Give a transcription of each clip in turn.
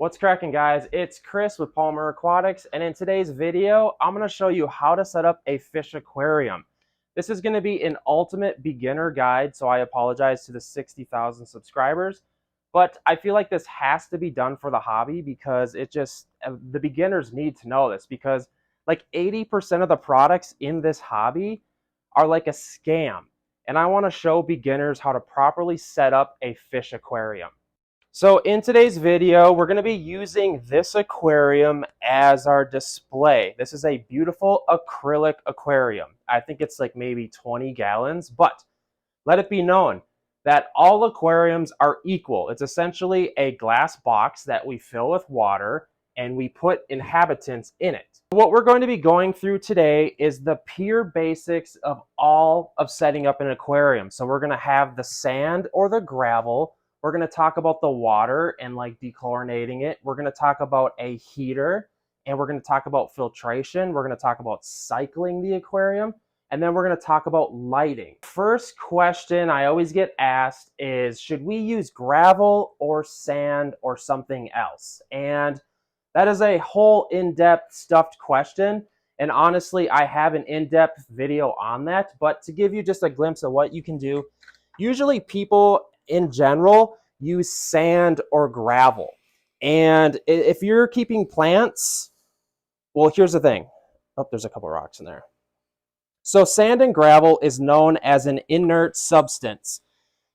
What's cracking, guys? It's Chris with Palmer Aquatics, and in today's video I'm going to show you how to set up a fish aquarium. This is going to be an ultimate beginner guide, so I apologize to the 60,000 subscribers, but I feel like this has to be done for the hobby because the beginners need to know this, because like 80% of the products in this hobby are like a scam, and I want to show beginners how to properly set up a fish aquarium. So in today's video, we're going to be using this aquarium as our display. This is a beautiful acrylic aquarium. I think it's like maybe 20 gallons, but let it be known that all aquariums are equal. It's essentially a glass box that we fill with water and we put inhabitants in it. What we're going to be going through today is the pure basics of all of setting up an aquarium. So we're going to have the sand or the gravel. We're going to talk about the water and like dechlorinating it. We're going to talk about a heater, and we're going to talk about filtration. We're going to talk about cycling the aquarium, and then we're going to talk about lighting. First question I always get asked is, should we use gravel or sand or something else? And that is a whole in-depth stuffed question. And honestly, I have an in-depth video on that, but to give you just a glimpse of what you can do, usually people in general use sand or gravel. And if you're keeping plants, well, here's the thing. Oh, there's a couple rocks in there. So sand and gravel is known as an inert substance.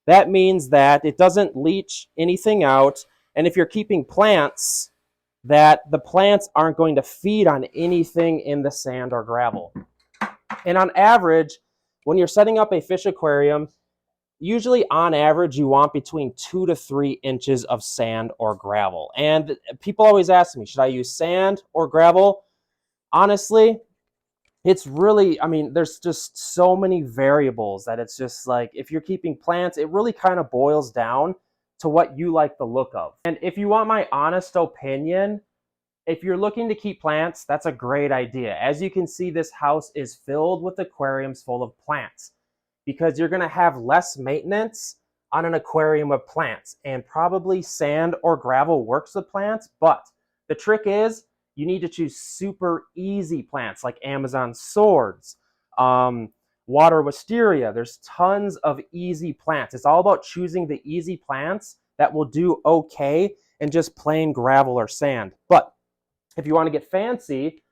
That means that it doesn't leach anything out. And if you're keeping plants, that the plants aren't going to feed on anything in the sand or gravel. And on average, when you're setting up a fish aquarium, usually on average, you want between 2 to 3 inches of sand or gravel. And people always ask me, should I use sand or gravel? Honestly, it's really, there's just so many variables that it's just like, if you're keeping plants, it really kind of boils down to what you like the look of. And if you want my honest opinion, if you're looking to keep plants, that's a great idea. As you can see, this house is filled with aquariums full of plants, because you're going to have less maintenance on an aquarium of plants, and probably sand or gravel works with plants. But the trick is you need to choose super easy plants like Amazon swords, water wisteria. There's tons of easy plants. It's all about choosing the easy plants that will do okay in just plain gravel or sand. But if you want to get fancy,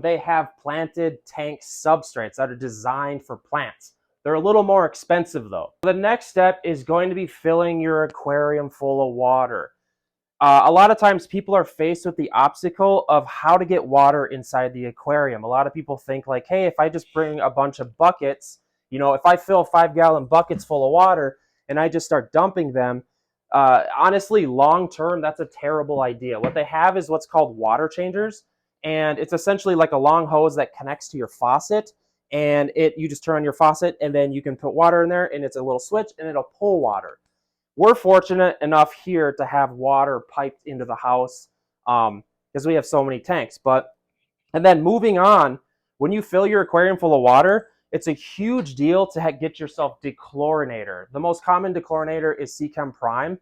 they have planted tank substrates that are designed for plants. They're a little more expensive though. The next step is going to be filling your aquarium full of water. A lot of times people are faced with the obstacle of how to get water inside the aquarium. A lot of people think like, hey, if I just bring a bunch of buckets, if I fill 5-gallon buckets full of water and I just start dumping them, honestly, long term, that's a terrible idea. What they have is what's called water changers, and it's essentially like a long hose that connects to your faucet. And you just turn on your faucet, and then you can put water in there, and it's a little switch, and it'll pull water. We're fortunate enough here to have water piped into the house because we have so many tanks. And then moving on, when you fill your aquarium full of water, it's a huge deal to get yourself dechlorinator. The most common dechlorinator is Chem Prime,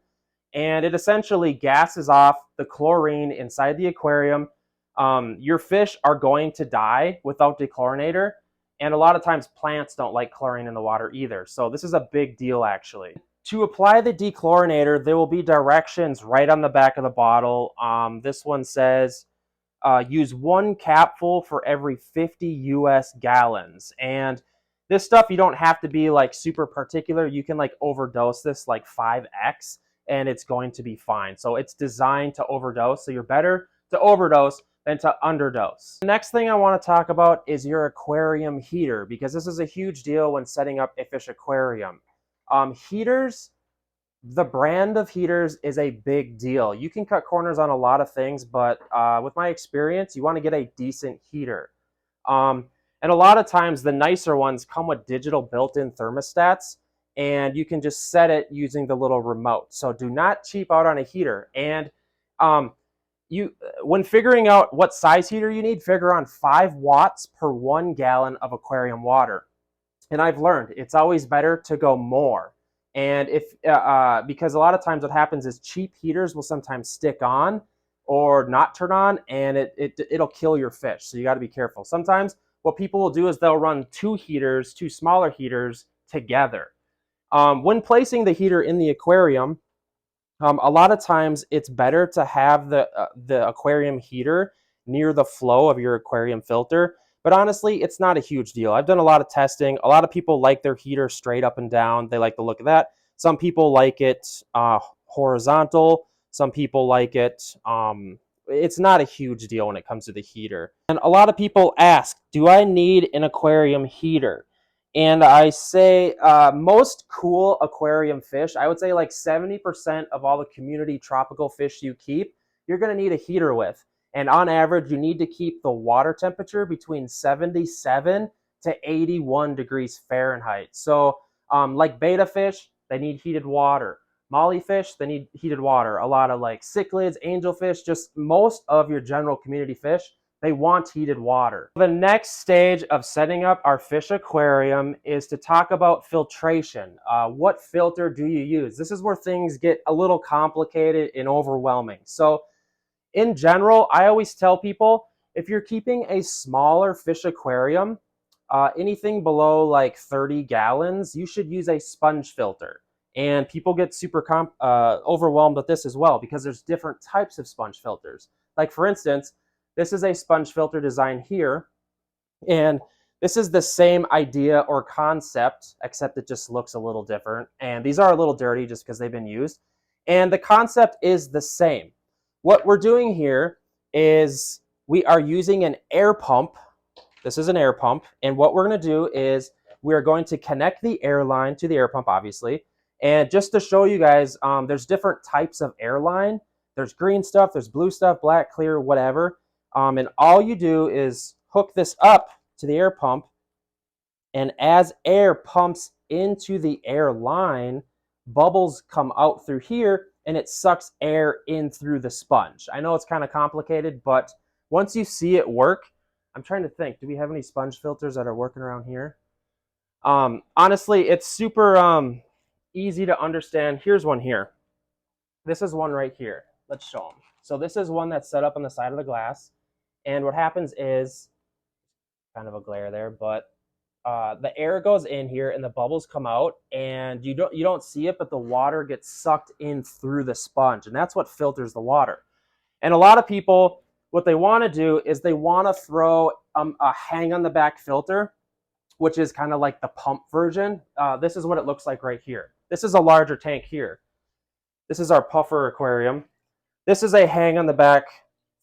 and it essentially gases off the chlorine inside the aquarium. Your fish are going to die without dechlorinator. And a lot of times plants don't like chlorine in the water either. So this is a big deal actually. To apply the dechlorinator, there will be directions right on the back of the bottle. This one says, use 1 capful for every 50 US gallons. And this stuff, you don't have to be like super particular. You can like overdose this like 5x and it's going to be fine. So it's designed to overdose. So you're better to overdose than to underdose. The next thing I want to talk about is your aquarium heater, because this is a huge deal when setting up a fish aquarium. Heaters, the brand of heaters is a big deal. You can cut corners on a lot of things, but with my experience, you want to get a decent heater. And a lot of times the nicer ones come with digital built-in thermostats, and you can just set it using the little remote. So do not cheap out on a heater. And when figuring out what size heater you need, figure on 5 watts per 1 gallon of aquarium water. And I've learned it's always better to go more. And because a lot of times what happens is cheap heaters will sometimes stick on, or not turn on, and it'll kill your fish. So you got to be careful. Sometimes what people will do is they'll run two smaller heaters together. When placing the heater in the aquarium, a lot of times it's better to have the aquarium heater near the flow of your aquarium filter. But honestly, it's not a huge deal. I've done a lot of testing. A lot of people like their heater straight up and down. They like the look of that. Some people like it horizontal. Some people like it. It's not a huge deal when it comes to the heater. And a lot of people ask, do I need an aquarium heater? And I say most cool aquarium fish, I would say like 70% of all the community tropical fish you keep, you're going to need a heater with. And on average, you need to keep the water temperature between 77 to 81 degrees Fahrenheit. So like betta fish, they need heated water. Molly fish, they need heated water. A lot of like cichlids, angelfish, just most of your general community fish, they want heated water. The next stage of setting up our fish aquarium is to talk about filtration. What filter do you use? This is where things get a little complicated and overwhelming. So in general, I always tell people, if you're keeping a smaller fish aquarium, anything below like 30 gallons, you should use a sponge filter. And people get super overwhelmed with this as well, because there's different types of sponge filters. Like for instance, this is a sponge filter design here, and this is the same idea or concept, except it just looks a little different. And these are a little dirty just because they've been used. And the concept is the same. What we're doing here is we are using an air pump. This is an air pump. And what we're going to do is we're going to connect the air line to the air pump, obviously. And just to show you guys, there's different types of air line. There's green stuff, there's blue stuff, black, clear, whatever. And all you do is hook this up to the air pump, and as air pumps into the air line, bubbles come out through here, and it sucks air in through the sponge. I know it's kind of complicated, but once you see it work, I'm trying to think, do we have any sponge filters that are working around here? Honestly, it's super easy to understand. Here's one here. This is one right here. Let's show them. So this is one that's set up on the side of the glass. And what happens is, kind of a glare there, but the air goes in here and the bubbles come out, and you don't see it, but the water gets sucked in through the sponge, and that's what filters the water. And a lot of people, what they want to do is they want to throw a hang on the back filter, which is kind of like the pump version. This is what it looks like right here. This is a larger tank here. This is our puffer aquarium. This is a hang on the back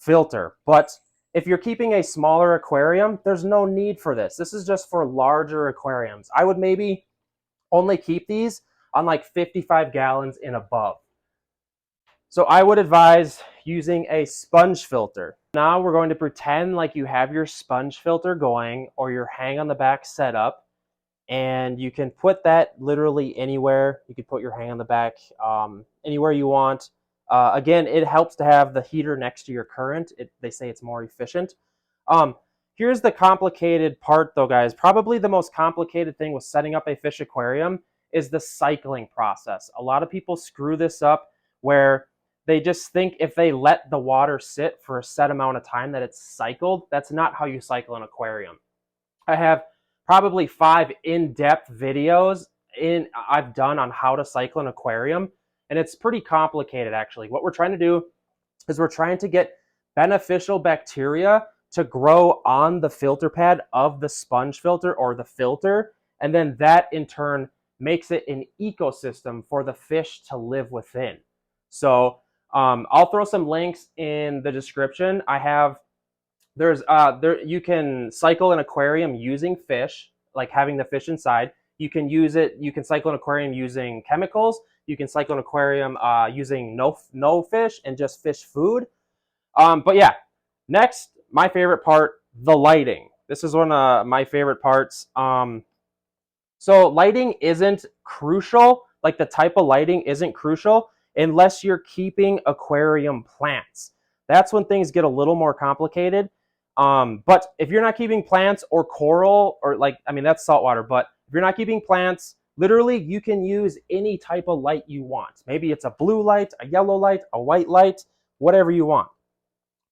filter, but if you're keeping a smaller aquarium, there's no need for this. This is just for larger aquariums. I would maybe only keep these on like 55 gallons and above. So I would advise using a sponge filter. Now we're going to pretend like you have your sponge filter going, or your hang on the back setup, and you can put that literally anywhere. You can put your hang on the back anywhere you want. Again, it helps to have the heater next to your current. They say it's more efficient. Here's the complicated part though, guys. Probably the most complicated thing with setting up a fish aquarium is the cycling process. A lot of people screw this up where they just think if they let the water sit for a set amount of time that it's cycled. That's not how you cycle an aquarium. I have probably 5 in-depth videos I've done on how to cycle an aquarium. And it's pretty complicated, actually. What we're trying to do is we're trying to get beneficial bacteria to grow on the filter pad of the sponge filter or the filter. And then that, in turn, makes it an ecosystem for the fish to live within. So I'll throw some links in the description. You can cycle an aquarium using fish, like having the fish inside. You can cycle an aquarium using chemicals. You can cycle an aquarium using no fish and just fish food. But yeah, next, my favorite part, the lighting. This is one of my favorite parts. So lighting isn't crucial, like the type of lighting isn't crucial unless you're keeping aquarium plants. That's when things get a little more complicated. But if you're not keeping plants or coral, or that's saltwater, but if you're not keeping plants, literally, you can use any type of light you want. Maybe it's a blue light, a yellow light, a white light, whatever you want.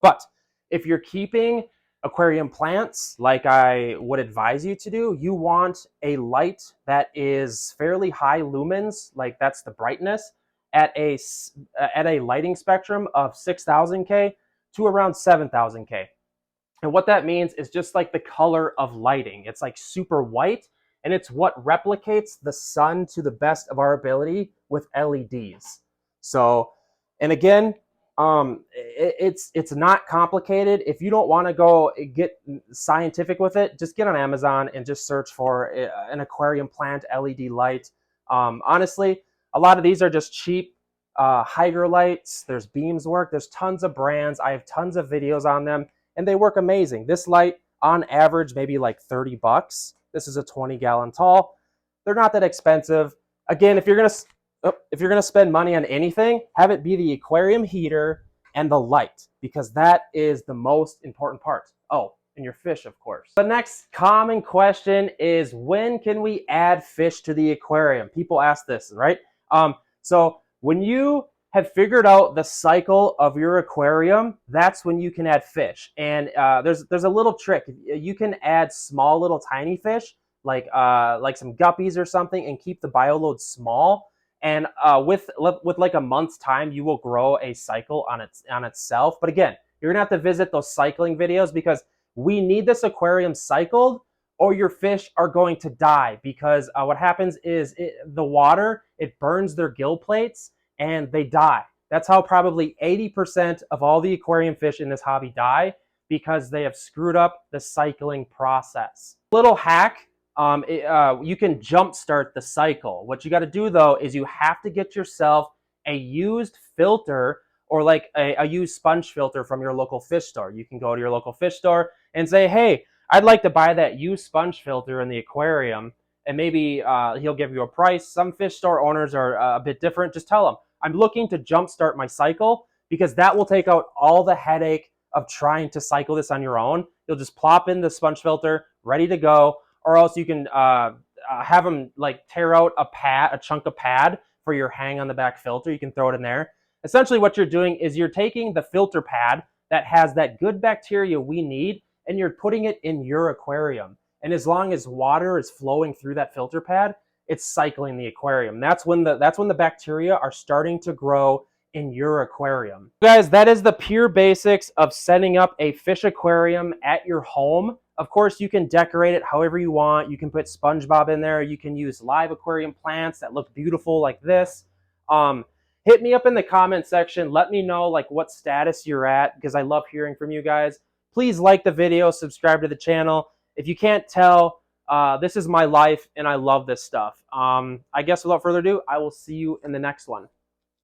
But if you're keeping aquarium plants, like I would advise you to do, you want a light that is fairly high lumens, like that's the brightness, at a lighting spectrum of 6000K to around 7000K. And what that means is just like the color of lighting. It's like super white, and it's what replicates the sun to the best of our ability with LEDs. So, and again, it's not complicated. If you don't want to go get scientific with it, just get on Amazon and just search for an aquarium plant LED light. Honestly, a lot of these are just cheap Hydralights. There's Beamswork. There's tons of brands. I have tons of videos on them, and they work amazing. This light, on average, maybe like 30 bucks. This is a 20-gallon tall. They're not that expensive. Again, if you're gonna spend money on anything, have it be the aquarium heater and the light, because that is the most important part. Oh, and your fish, of course. The next common question is, when can we add fish to the aquarium? People ask this, right? So when you have figured out the cycle of your aquarium, that's when you can add fish. And there's a little trick. You can add small little tiny fish, like some guppies or something, and keep the bioload small. And with like a month's time, you will grow a cycle on itself. But again, you're gonna have to visit those cycling videos, because we need this aquarium cycled, or your fish are going to die. Because what happens is the water, it burns their gill plates and they die. That's how probably 80% of all the aquarium fish in this hobby die, because they have screwed up the cycling process. Little hack. You can jumpstart the cycle. What you got to do though is you have to get yourself a used filter, or like a used sponge filter from your local fish store. You can go to your local fish store and say, hey, I'd like to buy that used sponge filter in the aquarium, and maybe he'll give you a price. Some fish store owners are a bit different. Just tell them, I'm looking to jumpstart my cycle, because that will take out all the headache of trying to cycle this on your own. You'll just plop in the sponge filter, ready to go. Or else you can have them like tear out a chunk of pad for your hang on the back filter. You can throw it in there. Essentially what you're doing is you're taking the filter pad that has that good bacteria we need, and you're putting it in your aquarium. And as long as water is flowing through that filter pad, it's cycling the aquarium. That's when the bacteria are starting to grow in your aquarium. Guys, that is the pure basics of setting up a fish aquarium at your home. Of course, you can decorate it however you want. You can put SpongeBob in there. You can use live aquarium plants that look beautiful like this. Hit me up in the comment section. Let me know like what status you're at, because I love hearing from you guys. Please like the video, subscribe to the channel. If you can't tell, this is my life and I love this stuff. I guess without further ado, I will see you in the next one.